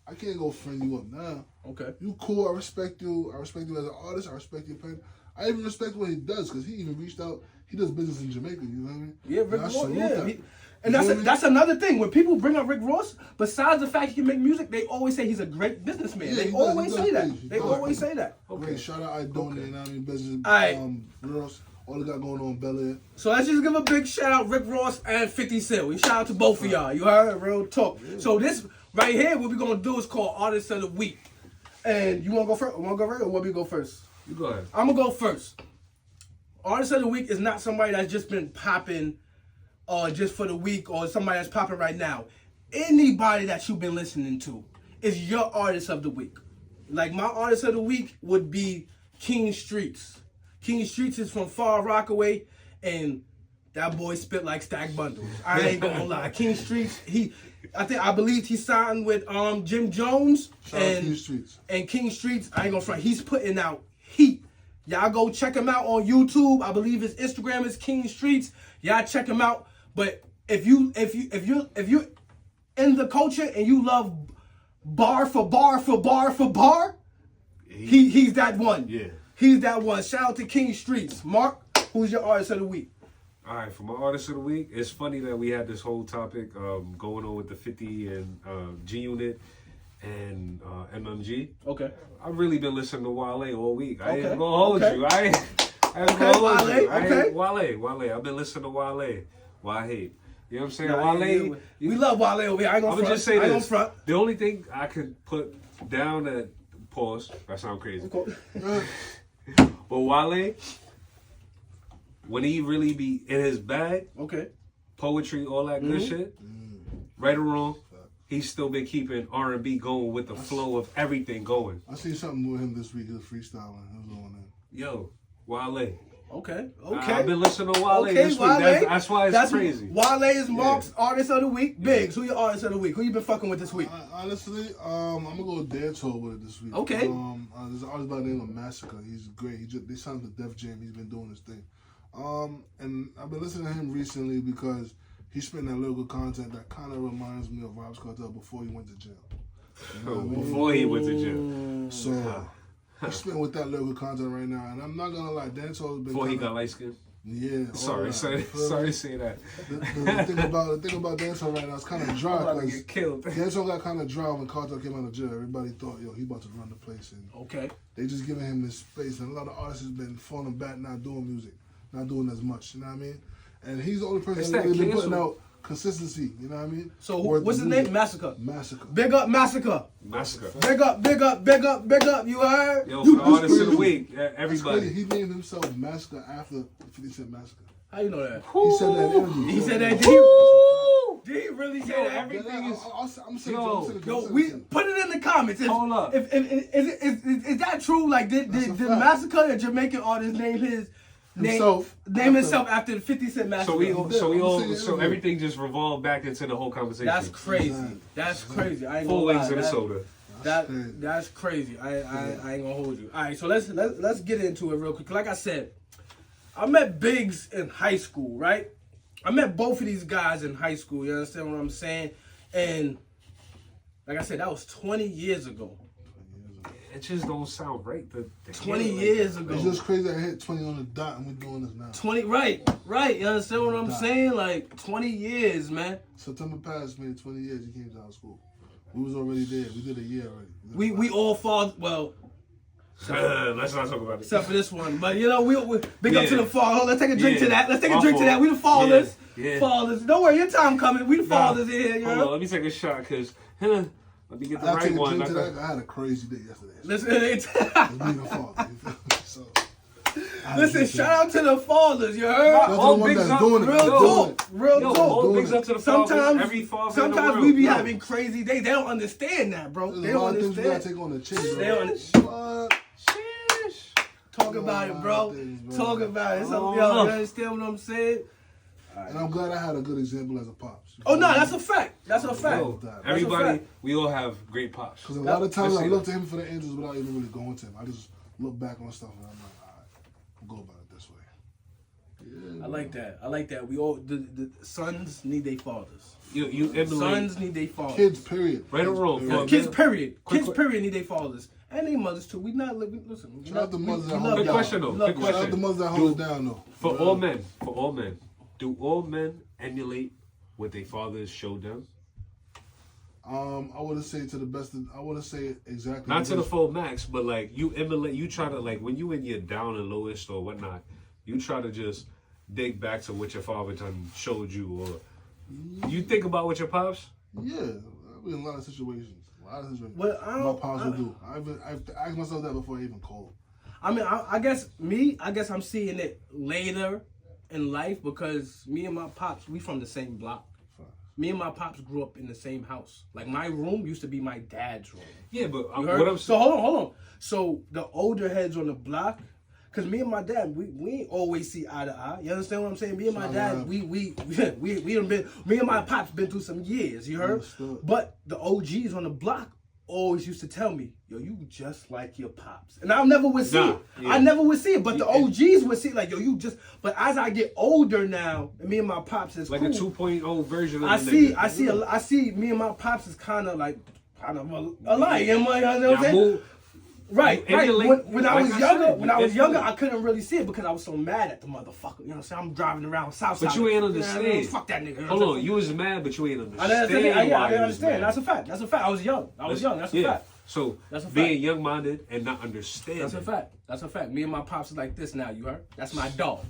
I can't go friend you up now. Okay. You cool. I respect you. I respect you as an artist. I respect your pen. I even respect what he does because he even reached out. He does business in Jamaica. You know what I mean? Yeah, Rick And I Ross. salute Yeah, that. and that's another thing. When people bring up Rick Ross, besides the fact he can make music, they always say he's a great businessman. Yeah, They he does, always he say does. that. He They does. always say that. Great. Shout out I Donate, you know what I mean? Business. Alright. Girls, all they got going on in Bel Air. So let's just give a big shout out Rick Ross and 50 Cent. We shout out to both of y'all. You heard? Real talk. So this right here, what we're gonna do is called Artist of the Week. And you wanna go first? Want to go right or want me to go first? You go ahead. I'm gonna go first. Artist of the Week is not somebody that's just been popping just for the week or somebody that's popping right now. Anybody that you've been listening to is your Artist of the Week. Like my Artist of the Week would be King Streets. King Streets is from Far Rockaway, and that boy spit like Stack Bundles. I ain't gonna lie. King Streets, I believe he signed with Jim Jones Shout out King Streets. and King Streets. I ain't gonna front. He's putting out heat. Y'all go check him out on YouTube. I believe his Instagram is King Streets. Y'all check him out. But if you in the culture and you love bar for bar for bar for bar, he's that one. Yeah. He's that one. Shout out to King Streets. Mark, who's your Artist of the Week? All right, for my Artist of the Week, it's funny that we had this whole topic going on with the 50 and G Unit and MMG. Okay. I've really been listening to Wale all week. I Okay, ain't gonna hold okay. you. I ain't Okay, gonna hold Wale, you. okay. Wale. I've been listening to Wale. Why hate? You know what I'm saying? Nah, Wale. we love Wale over here. I ain't gonna I'm front. gonna just say I ain't this. gonna front. The only thing I could put down that pause. That sound crazy. But Wale, when he really be in his bag, Okay. poetry, all that good shit, right or wrong, he's still been keeping R&B going with the flow of everything going. I seen something with him this week. He was freestyling. It was on there. Yo, Wale. Okay. I've been listening to Wale Okay, this week. Wale. That's why it's crazy. Wale is Mark's Artist of the Week. Biggs, who your Artist of the Week? Who you been fucking with this week? Honestly, I'm gonna go dancehall with it this week. Okay. There's an artist by the name of Massacre. He's great. They signed to Def Jam. He's been doing his thing. And I've been listening to him recently because he's spitting that lyrical content that kind of reminds me of Vybz Kartel before he went to jail. You know what I mean? Before he went to jail. So he's spitting with that lyrical content right now, and I'm not gonna lie, dancehall has been. Before he got light skin. Yeah. Sorry to say that. The thing about dancehall right now is kind of dry. I'm about to 'cause get killed. Dancehall got kind of dry when Carter came out of jail. Everybody thought, yo, he about to run the place, and Okay. they just giving him this space. And a lot of artists has been falling back, not doing music, not doing as much. You know what I mean? And he's the only person It's that's that really been cancel. putting out consistency. You know what I mean? So Worth what's the his name? music. Massacre. Massacre. Big up Massacre. Massacre. Big up, big up, big up, big up. You heard? Yo, You- for the Artist of the crazy. Week, That's everybody. crazy. He named himself Massacre after 50 Cent Massacre. How you know that? He said that in an interview. He said that. Woo! Did he really say Yo, that? everything is. I'm Yo, we put it in the comments. Hold up. Is that true? Like, did That's a fact. Massacre, the Jamaican artist, name himself after the 50 Cent Massacre? So everything just revolved back into the whole conversation. That's crazy. Exactly. That's crazy. I ain't Full gonna wings lie. in the That- soda. That's crazy. I ain't gonna hold you. All right, so let's get into it real quick. Like I said, I met Biggs in high school, right? I met both of these guys in high school. You understand what I'm saying? And like I said, that was 20 years ago. It just don't sound right. The 20 kid, like, years ago. It's just crazy. I hit 20 on the dot, and we're doing this now. 20, right. You understand what I'm Dot. saying? Like 20 years, man. September passed, made 20 years. He came to our school. We was already there. We did a year already. We all fall. Well, let's not talk about it. except for this one. But you know, we big up Yeah. to the fall. Let's take a drink Yeah. to that. Let's take a My drink to fault. that. We the fathers. Yeah. Fathers. Don't worry, your time coming. We the Nah. fathers in here, you Hold know? on, let me take a shot because let me get the I right take a one. drink to Not that. I had a crazy day yesterday. Listen, It's being a father. You feel me? So, I had a listen, drink to shout that. out to the fathers, you heard? Shout out to All the one bigs that's up. doing it. Real That's doing talk. it. Real Yo, talk. all doing bigs it. up to the fathers. Sometimes, Every father in the sometimes world. we be Yo. having crazy days. They don't understand that, bro. There's They a don't lot of things we gotta understand. take on the chin, They bro. don't. What? Sheesh. Talk about it, bro. Things, bro. Talk about it. So, Oh. yo, you understand what I'm saying? And I'm glad I had a good example as a pops. Oh no, that's a fact. That's a fact. Yo, That's a everybody, fact. we all have great pops. Because a lot of times Let's I see look that. to him for the answers without even really going to him. I just look back on stuff and I'm like, all right, we'll go about it this way. I like that. I like that. We all the sons need their fathers. You emulate. Sons need their fathers. Kids, period. Right or wrong? Kids, Well, Kids, period. Quick- Kids, period, need their fathers. And they mothers too. We not living. Listen. Shout out the mothers at home. love Good y'all. question though. Love Good y'all. Shout out the mothers that hold us down though. For all men, do all men emulate what their fathers showed them? I wouldn't say to the best. I wouldn't say exactly. Not to the full max, but like you emulate. You try to like when you in your down and lowest or whatnot. You try to just dig back to what your father done showed you, or you think about what your pops. Yeah, I've been in a lot of situations. Well, My pops will do. I've asked myself that before I even called. I mean, I guess I'm seeing it later in life because me and my pops, we from the same block. Me and my pops grew up in the same house. Like my room used to be my dad's room. Yeah, but You heard? what I'm So hold on. So the older heads on the block, cause me and my dad, we ain't always see eye to eye. You understand what I'm saying? Me and my dad, we done been. Me and my pops been through some years. You heard? Understood. But the OGs on the block always used to tell me, "Yo, you just like your pops," and I never would see it. yeah. I never would see it, but the OGs would see it, like, "Yo, you just." But as I get older now, and me and my pops is like cool, a 2.0 version of I the see, nigga. I see. Me and my pops is kind of alike. You know what I'm Y'all saying? move- Right. emulate- When I like was I younger, said, when I was it's- younger, I couldn't really see it because I was so mad at the motherfucker. You know what I'm saying? I'm driving around Southside. But you ain't You know what understand. I mean? Fuck that nigga. You know what Hold I'm on, saying? you was mad, but you ain't I understand. didn't understand. why I you didn't was understand. mad. That's a fact. That's a fact. I was young. That's a fact. So That's a fact. being young-minded and not understanding. That's a fact. That's a fact. Me and my pops is like this now. You heard? That's my dog.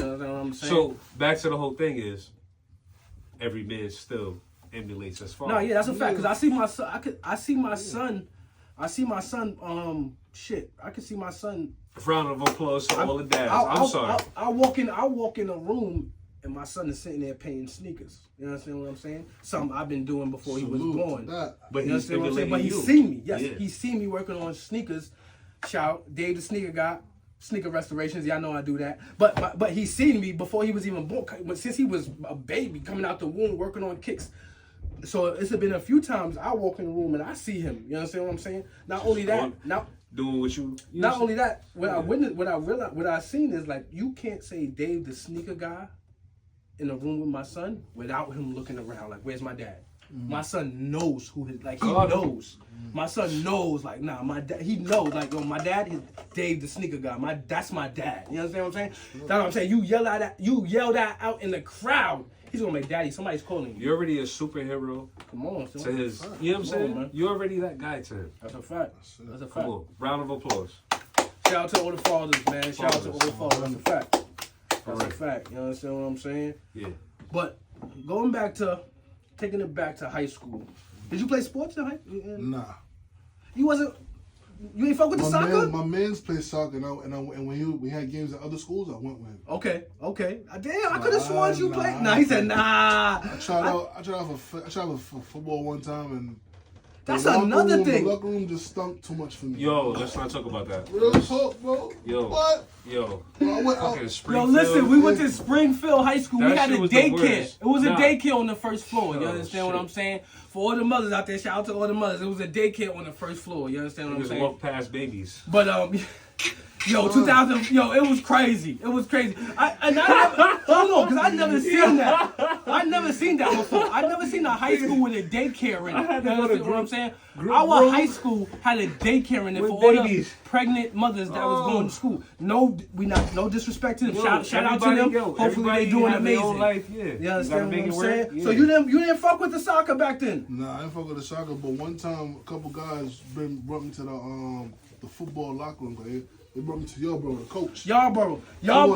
You know what I'm saying? So back to the whole thing is, every man still emulates his father. No, yeah, that's a fact. Cause I see my son. I see my son. Shit. I can see my son. Round of applause to all the dads. I'm sorry. I walk in a room and my son is sitting there painting sneakers. You understand what I'm saying? Something I've been doing before he was Salute to born. that. But You he's understand what I'm saying? But emulating he's you. seen me. Yes, Yeah. he's seen me working on sneakers. Shout, Dave the sneaker guy. Sneaker restorations, y'all know I do that. But he's seen me before he was even born. But since he was a baby coming out the womb working on kicks. So it's been a few times I walk in the room and I see him. You understand what I'm saying? Not only that, Doing what you not only that, what I witnessed, what I seen is like you can't say Dave the sneaker guy in a room with my son without him looking around like, where's my dad? My son knows who his he knows. My son knows like, nah, my dad. He knows like, yo, my dad is Dave the sneaker guy. That's my dad. You understand what I'm saying? That's what I'm saying. You yell that out in the crowd. He's gonna make daddy. Somebody's calling you. You're already a superhero Come on, to son. his. You know what I'm saying? man. You're already that guy to him. That's a fact. That's a fact. Come on, round of applause. Shout out to all the fathers, man. Shout out to all the fathers. That's a fact. That's a Alright. fact. You understand what I'm saying? Yeah. But going back to taking it back to high school. Did you play sports in high school? Nah. You ain't fuck with the soccer? My man's play soccer, and when we had games at other schools, I went with him. Okay. Damn, I could have sworn you Nah, played. nah. He said, nah. I tried out for football one time, and That's the locker another room, thing. The locker room just stunk too much for me. Yo, let's not talk about that. Real talk, bro. Yo. What? Yo. Bro, I went out. Fucking Yo, Springfield. listen, we went to Springfield High School. That We had a shit was the daycare. worst. It was a Nah. daycare on the first floor. You Oh, understand what shit. I'm saying? For all the mothers out there, shout out to all the mothers. It was a daycare on the first floor. You understand what I'm Niggas saying? walk past babies. But yo, 2000, yo, it was crazy. It was crazy. Hold on, because I never seen that. I never seen that before. I never seen a high school with a daycare in it. I had to You go to understand what I'm saying? group Our room. high school had a daycare in it With for all the babies. pregnant mothers that was Oh. going to school. No disrespect to them. Yo, shout out to everybody, them. yo, Hopefully everybody they doing have their own amazing. life, yeah. You You gotta understand make what I'm it work, saying? yeah. So you didn't fuck with the soccer back then. Nah, I didn't fuck with the soccer, but one time a couple guys brought me to the football locker room. They brought me to your bro, the coach. Yarborough. Y'all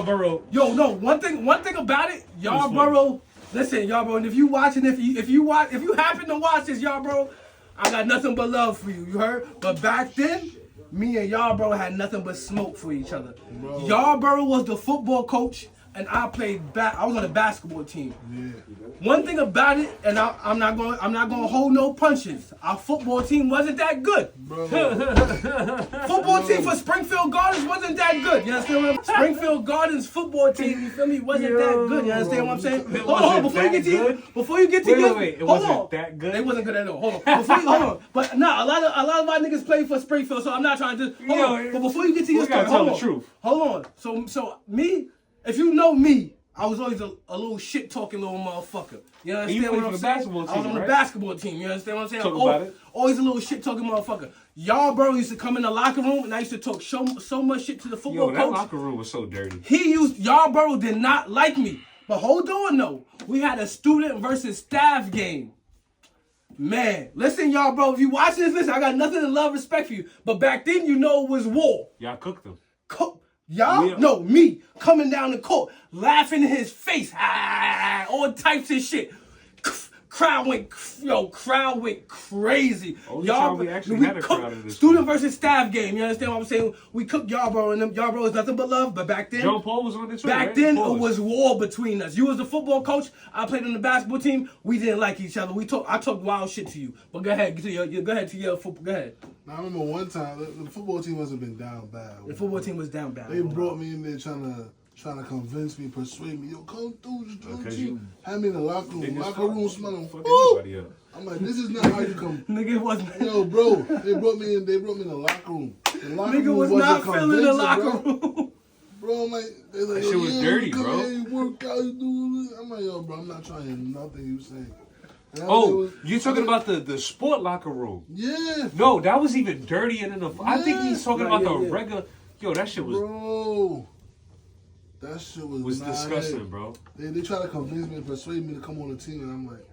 borough. Yo, no. One thing about it, Yarborough. Listen, Yarborough, and if you watching, if you happen to watch this, Yarborough, I got nothing but love for you. You heard? But back then, me and Yarborough had nothing but smoke for each other. Bro. Yarborough was the football coach, and I played I was on the basketball team. Yeah. One thing about it, and I'm not gonna hold no punches. Our football team wasn't that good. Bro. Football team for Springfield Gardens wasn't that good. You understand what I'm saying? Springfield Gardens football team, you feel me, wasn't that good. You understand what I'm saying? It Hold on, wasn't before you get to Wait, it hold wasn't on. that good? They wasn't good at all. Hold on. Hold on. But nah, a lot of my niggas play for Springfield, so I'm not trying to hold on. But before you get to your we gotta story, tell hold the on. truth. Hold on. So me, if you know me, I was always a little shit talking little motherfucker. You understand you played what I'm for the saying? basketball I was team, on the right? basketball team. You understand what I'm saying? Talk about it. Always a little shit talking motherfucker. Y'all bro used to come in the locker room and I used to talk so much shit to the football Yo, that coach. locker room was so dirty. Y'all bro did not like me. But hold on though. We had a student versus staff game. Man, listen, y'all, bro. If you watching this, listen, I got nothing to love, respect for you. But back then, you know it was war. Y'all cooked them. Y'all? Yeah. No, me coming down the court, laughing in his face, all types of shit. Crowd went crazy. Only time we actually had a crowd in this student school. versus staff game. You understand what I'm saying? We cooked y'all, bro, and them y'all, bro, is nothing but love. But back then, Joe Paul was on this. back right? then Paul it was war between us. You was the football coach. I played on the basketball team. We didn't like each other. I talked wild shit to you. But go ahead, go ahead to your football. Go ahead. Now, I remember one time the football team must have been down bad. The football team was down bad. They brought me in there trying to convince me, persuade me, yo, come through, just don't you. Had me in the locker They room. just Locker fuck- room smelling. fuck Woo! anybody up. I'm like, this is not how you come. Nigga, it wasn't. Yo, bro, they brought me in the locker room. The locker Nigga room was wasn't not feeling the convincing, locker bro. room. Bro, I'm like, they're like, That shit was yeah, dirty, you come bro. Here, you work out, you do this. I'm like, yo, bro, I'm not trying to hear nothing you saying. And I Oh, was- you talking about the sport locker room? Yeah, No, that was even dirtier than the. I think he's talking Yeah, about the yeah. regular. Yo, that shit was bro. That shit was not disgusting, it. bro. They try to convince me and persuade me to come on the team, and I'm like,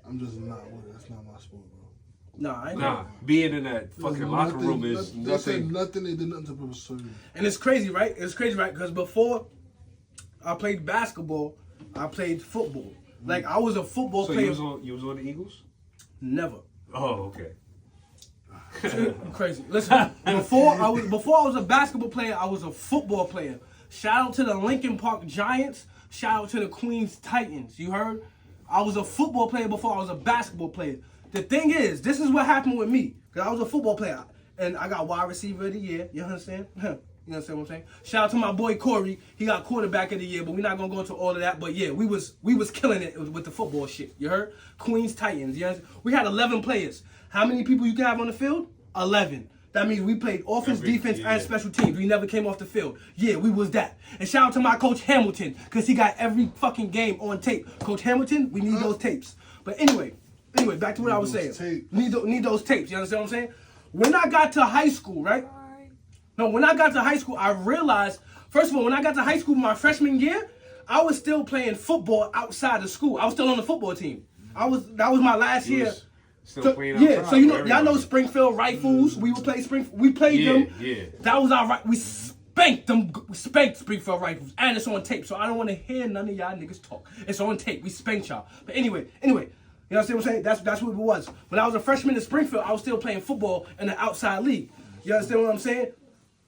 I'm just not with it. That's not my sport, bro. Nah, I ain't. Nah, being in that fucking There's locker nothing- room is They said nothing. nothing. They did nothing to persuade me. And it's crazy, right? It's crazy, right? Because before I played basketball, I played football. Like I was a football So player. you was on the Eagles? Never. Oh, okay. Crazy. Listen, before I was a basketball player, I was a football player. Shout out to the Lincoln Park Giants. Shout out to the Queens Titans. You heard? I was a football player before I was a basketball player. The thing is, this is what happened with me. Because I was a football player. And I got wide receiver of the year. You understand? You understand what I'm saying? Shout out to my boy Corey. He got quarterback of the year, but we're not gonna go into all of that. But yeah, we was killing it with the football shit. You heard? Queens Titans. You understand? We had 11 players. How many people you can have on the field? 11. That means we played offense, defense, and special teams. We never came off the field. Yeah, we was that. And shout out to my coach Hamilton, because he got every fucking game on tape. Coach Hamilton, we need those tapes. But anyway, back to what I was saying. Tapes. Need those tapes. You understand what I'm saying? When I got to high school, right? No, when I got to high school, I realized, first of all, when I got to high school my freshman year, I was still playing football outside of school. I was still on the football team. That was my last You year. was still So, playing yeah, outside so you with know, y'all know everybody. Springfield Rifles. We would play We played Yeah, them. yeah. That was our right. We spanked them. We spanked Springfield Rifles, and it's on tape. So I don't want to hear none of y'all niggas talk. It's on tape. We spanked y'all. But anyway, you know what I'm saying? That's what it was. When I was a freshman in Springfield, I was still playing football in the outside league. You understand what I'm saying?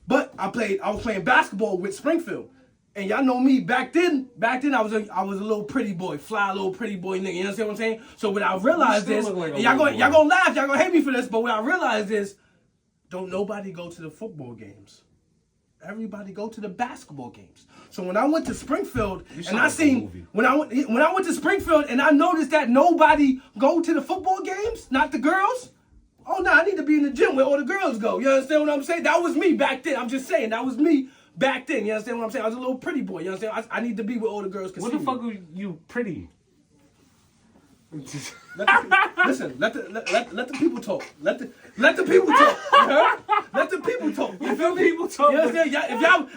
But I was playing basketball with Springfield. And y'all know me back then I was a little pretty boy, fly little pretty boy nigga. You understand what I'm saying? So what I realized You is, still look like a and y'all little gonna boy. laugh, y'all gonna hate me for this, but what I realized is, don't nobody go to the football games. Everybody go to the basketball games. So when I went to Springfield You and I sound like a seen movie. when I went to Springfield and I noticed that nobody go to the football games, not the girls. Oh no, I need to be in the gym where all the girls go. You understand what I'm saying? That was me back then. I'm just saying that was me back then. You understand what I'm saying? I was a little pretty boy. You understand? I need to be where all the girls can What see the fuck me. are you pretty? Listen, let the people talk. Let the people talk. You heard? Let the people talk. You feel me? People talk. You understand?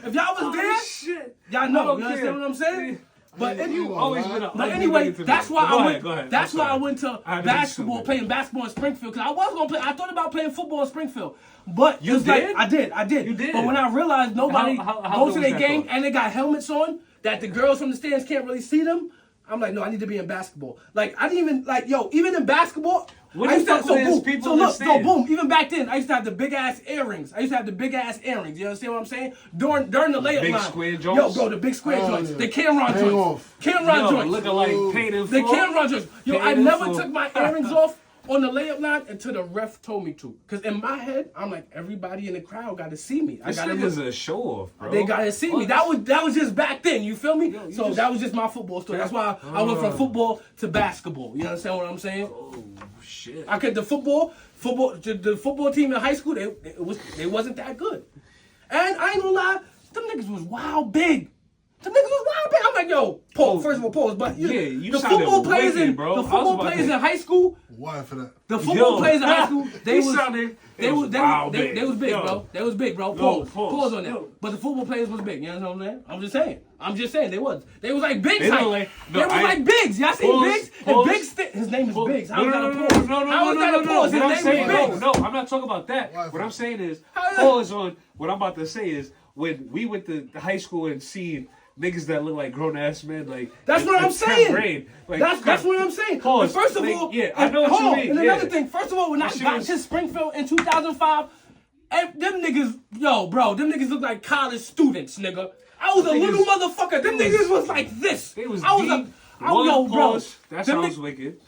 If y'all was there, Shit. y'all know. I don't You understand care. what I'm saying? But You You always been a But ugly anyway, nigga to me. that's why Go I ahead, went. go ahead. That's I'm why I sorry. went to I had to basketball, assume playing basketball in Springfield. Because I was gonna play. I thought about playing football in Springfield, but You it's like- did? I did. You did? But when I realized nobody How goes to was their that game thought? and they got helmets on, that the girls from the stands can't really see them. I'm like, no, I need to be in basketball. Like, I didn't even, like, even in basketball, What I the used to fuck was boom, people so in the look, no, stands? boom, even back then, I used to have the big ass earrings. You understand what I'm saying? During the layup Big line. square Yo, joints? bro, the big square Oh, joints. yeah. The Cameron Hang joints. off. Cameron Yo, joints. looking like painted The floor. Cameron joints. Yo, I Painted never floor. took my earrings off on the layup line until the ref told me to. Because in my head, I'm like, everybody in the crowd got to see me. This I got nigga's to a show off, bro. They gotta see me. What? That was just back then. You feel me? Yo, you So just- that was just my football story. That's why I went from football to basketball. You understand what I'm saying? Oh shit. I could the football team in high school. They wasn't that good. And I ain't gonna lie, them niggas was wild big. The niggas was wild big. I'm like, yo, pause. First of all, pause. But you the sounded football players wicked, in bro. the I was football about players to- in high school. Why for that? The football players in high school, they was big, Yo. bro. They was big, bro. Yo, Pause on that. Yo. But the football players was big. You know what I'm saying? I'm just saying they was. They was like bigs. They Like, look like- no, they was I- like bigs. Y'all seen Pause, Biggs? pause, And Biggs, his name is Pause. Biggs. How is that a no, pause? no, no, How is no, that no, a no, pause? no. What I'm His saying, name is no, Biggs. I'm not talking about that. Why? What I'm saying is, How is that? pause on what I'm about to say is when we went to high school and seen niggas that look like grown ass men, like That's in- what I'm in 10th saying. grade, like, That's what I'm saying. Pause. But first of Like, all, yeah, I know what you hold on, mean, And yeah. another thing, first of all, when I shit got was- to Springfield in 2005, them niggas, yo, bro, them niggas look like college students, nigga. I was a Them little niggas- motherfucker. Them they niggas was- was like this. They was I was deep. yo, bro. Pause. That Them sounds nigg- wicked.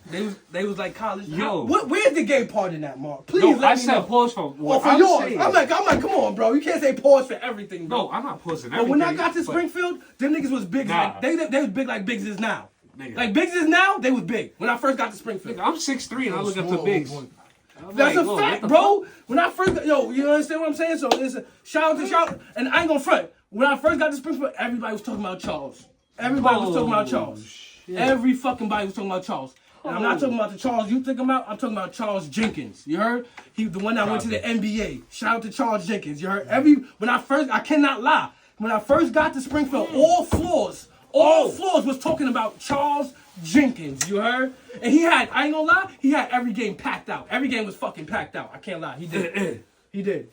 They was like college. Yo. Where's the gay part in that, Mark? Please No, let I me said know. pause for Or what for I'm yours. saying. I'm like, come on, bro. You can't say pause for everything, bro. No, I'm not pausing But everything. when I got to but- Springfield, them niggas was big. Nah. Like, they was big like Biggs is now. Nigga. Like Biggs is now, they was big. When I first got to Springfield. Nigga, I'm 6'3" and I look up to Small Biggs. point. I'm That's like, a whoa, what fact, the bro. When I first, you understand what I'm saying? So it's a shout out, and I ain't gonna front. When I first got to Springfield, everybody was talking about Charles. Everybody was talking about Charles. Every fucking body was talking about Charles. And I'm not talking about the Charles you think about. I'm talking about Charles Jenkins. You heard? He the one that went to the NBA. Shout out to Charles Jenkins. You heard? I cannot lie. When I first got to Springfield, all floors was talking about Charles Jenkins. You heard? And I ain't gonna lie, he had every game packed out. Every game was fucking packed out. I can't lie. He did. He did.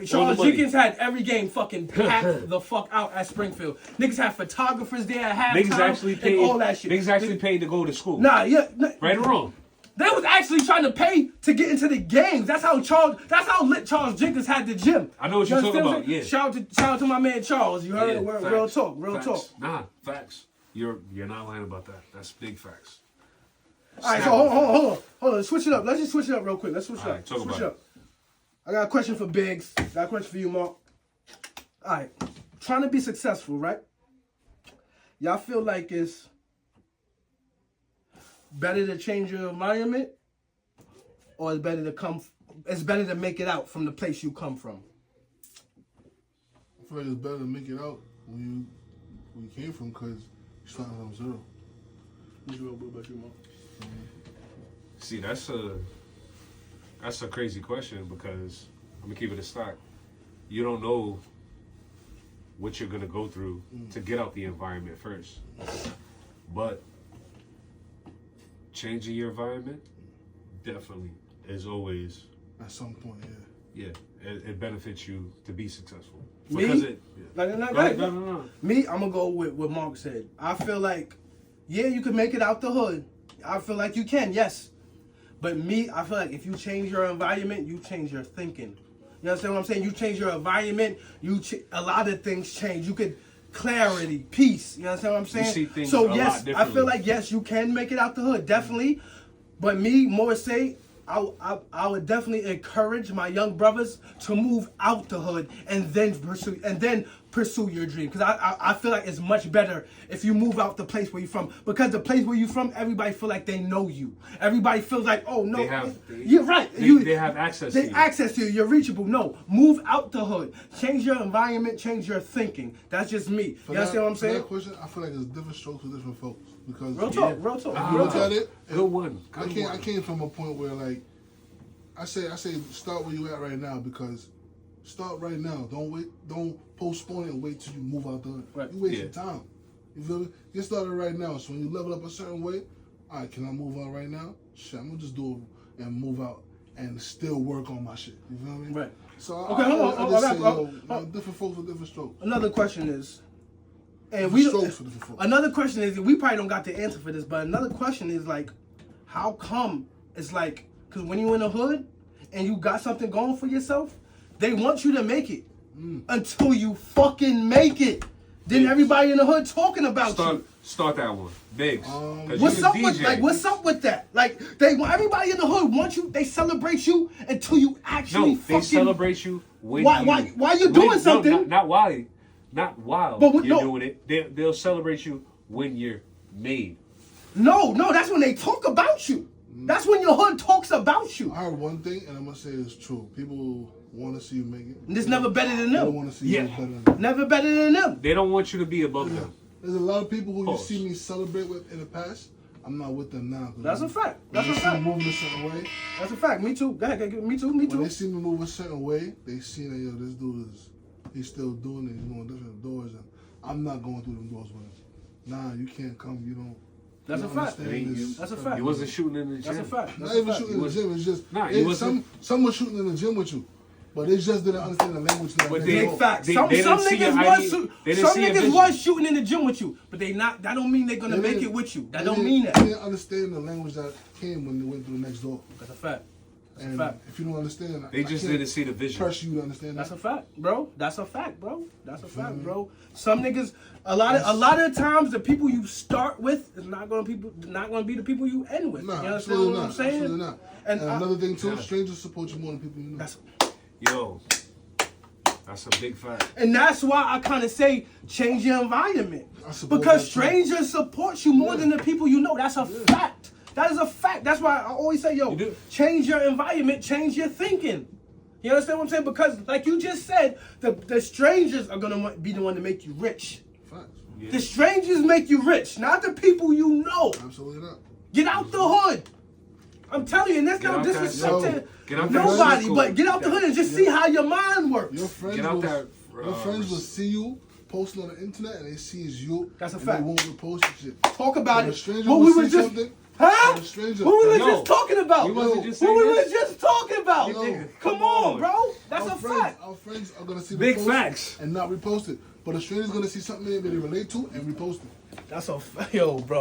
Charles money. Jenkins had every game fucking packed the fuck out at Springfield. Niggas had photographers there at halftime Niggas actually paid. and all that shit. Niggas actually paid to go to school. Nah, yeah. Right or wrong? They was actually trying to pay to get into the games. That's how lit Charles Jenkins had the gym. I know what you're You talking understand what about, I'm saying? yeah. Shout out to my man Charles. You heard? Yeah, Real facts. talk. Real Facts. talk. Nah, facts. You're not lying about that. That's big facts. All right, so hold on. Switch it up. Let's just switch it up real quick. Let's switch it All up. right, talk Switch about it up. I got a question for Biggs. Got a question for you, Mark. All right. Trying to be successful, right? Y'all feel like it's better to change your environment, or it's better to make it out from the place you come from? I feel like it's better to make it out when you came from, because you're starting from zero. See, that's a crazy question because I'm gonna keep it a stock. You don't know what you're gonna go through to get out the environment first, but changing your environment definitely is always At some point, yeah. it benefits you to be successful. Me? Because it. No. Me, I'm gonna go with what Mark said. I feel like, yeah, you can make it out the hood. I feel like you can, yes. But me, I feel like if you change your environment, you change your thinking. You understand what I'm saying? You change your environment, a lot of things change. You could clarity, peace. You understand what I'm saying? see things so a yes, lot I differently. feel like yes, you can make it out the hood, definitely. But me, more say, I would definitely encourage my young brothers to move out the hood and then pursue your dream. Because I feel like it's much better if you move out the place where you're from. Because the place where you're from, everybody feel like they know you. Everybody feels like, oh no, you're right. They have access to you. Access to you. You're reachable. No, move out the hood. Change your environment. Change your thinking. That's just me. You understand what I'm For saying? that question, I feel like it's different strokes for different folks. Because Real talk. you look at it, Good one. I came from a point where, like, I say start where you at right now, because start right now. Don't postpone it and wait till you move out the hood. Right. You wasting time. You feel me? Get started right now. So when you level up a certain way, all right, can I move out right now? Shit, I'm gonna just do it and move out and still work on my shit. You feel me? Right. So Okay, I just say, hold on. different folks with different strokes. Another question is, and Different strokes for different folks. another question is, we probably don't got the answer for this, but another question is like, how come it's like, because when you in the hood and you got something going for yourself, they want you to make it until you fucking make it. Then everybody in the hood talking about you. Start that one, Biggs. 'Cause What's you a up with DJ. what's up with that? Like everybody in the hood want you. They celebrate you until you actually No, fucking. they celebrate you when Why you doing something? No, not while But you're no. doing it. They'll celebrate you when you're made. No, that's when they talk about you. That's when your hood talks about you. I heard one thing, and I'm gonna say it's true. People want to see you make it. And it's never better than They don't them. want to see Yeah. you better than them. Never better than them. They don't want you to be above them. There's a lot of people who you Pause. see me celebrate with in the past. I'm not with them now. That's a fact. That's When a they see me fact. moving a certain way, That's a fact. Me too. Go ahead. Me too. Me when too. they see me move a certain way, they see that yo, this dude he's still doing it. He's going different doors, and I'm not going through them doors with him. Nah, you can't come. You don't. That's you a don't fact. understand this. That's a fact. You wasn't shooting in the gym. That's a fact. Not That's a even fact. shooting in the gym. It's just Nah, you wasn't- some was shooting in the gym with you, but they just didn't understand the language. That But they they- know. Big facts. They Some didn't see your niggas ID. was They didn't some see your niggas vision. was shooting in the gym with you, but they not. That don't mean they're gonna They make didn't- it with you. That they don't didn't- mean They that. didn't understand the language that came when they went through the next door. That's a fact. That's a And fact. if you don't understand, They I just can't didn't see the vision. press you to understand That's that. a fact, bro. That's a fact, bro. That's a fact, bro. Some niggas, a lot of times, the people you start with is not gonna be the people you end with. Nah, you understand absolutely what not. I'm saying? Absolutely not. And And I- another thing too, Yeah. strangers support you more than people you know. That's Yo, that's a big fact. And that's why I kind of say change your environment. I support Because that too. strangers support you more Yeah. than the people you know. That's a fact. That is a fact. That's why I always say, yo, You do. change your environment, change your thinking. You understand what I'm saying? Because like you just said, the strangers are going to be the one to make you rich. Facts. Yeah. The strangers make you rich, not the people you know. Absolutely not. Get out the hood. I'm telling you, and that's Get no out that disrespect zone. to Get out that nobody, circle. but get out the hood and just see how your mind works. Your friends Get out will, that, your friends will see you posting on the internet and they see it's you. That's a and fact. They won't repost your shit. Talk about When it. a stranger What will we see was just, something, huh? when a stranger- What we was Yo, just talking about? you wasn't just What saying we this? was just talking about? You nigga, Come come on, on. bro. That's our a friends, fact. Our friends are gonna see the Big post facts. and not repost it, but a stranger's gonna see something that they relate to and repost it. That's a yo, bro.